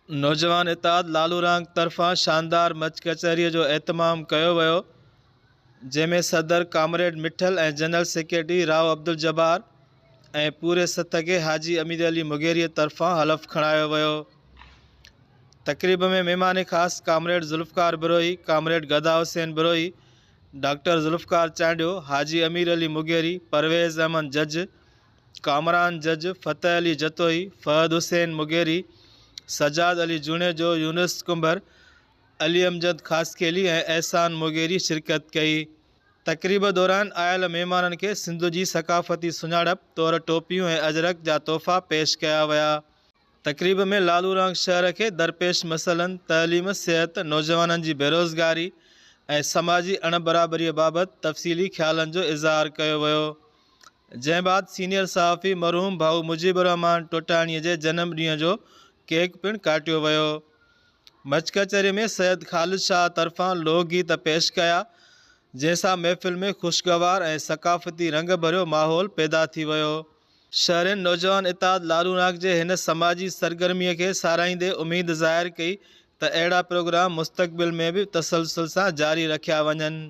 नौजवान इताद लालूरांग तरफ़ां शानदार मच कचहरीअ जो एहतमाम कयो वियो, जंहिंमें सदर कामरेड मिठल ऐं जनरल सेक्रेटरी राव अब्दुल जब्बार ऐं पूरे सथ खे हाजी अमीद अली मुगेरीअ तरफ़ां हलफ़ खणायो वियो। तक़रीब में महिमान ख़ास कामरेड ज़ुल्फ़कार बिरोही, कामरेड गदा हुसैन बिरोही, डॉक्टर ज़ुल्फ़कार चांडियो, हाजी अमीर अली मुगेरी, परवेज़ अहमद जज, कामरान जज, फ़तेह अली जतोई, फ़हद हुसैन मुगेरी, सजाद अली जुणेजो, यूनुस कुंभर, अली अमजद ख़ासखेली ऐं एहसान मुगेरी शिरकत कई। तक़रीब दौरान आयल महिमाननि खे सिंध जी सक़ाफ़ती सुञाणप तौर टोपियूं ऐं अजरक जा तोहफ़ा पेश कया विया। तक़रीब में लालूरांग शहर के दरपेश मसइलनि तइलीम, सिहत, नौजवाननि जी बेरोज़गारी ऐं समाजी अणबराबरीअ बाबति तफ़सीली ख़्यालनि जो इज़हार कयो वियो। जंहिं बाद सीनियर सहाफ़ी मरहूम भाऊ मुजीबुर रहमान टोटाणीअ जे जनम ॾींहं जो केक पिणु काटियो वियो। मच कचहरी में सैयद ख़ालिद शाह तरफ़ां लोकगीत पेश कया, जंहिंसां महफ़िल में ख़ुशगवार ऐं सक़ाफ़ती रंग भरियो माहौल पैदा थी वियो। शहरियुनि नौजवान इताद लालूरांग जे हिन समाजी सरगर्मीअ खे साराहींदे उमेद ज़ाहिर कई त अहिड़ा प्रोग्राम मुस्तक़बिल में भी तसलसल सां जारी रखिया वञनि।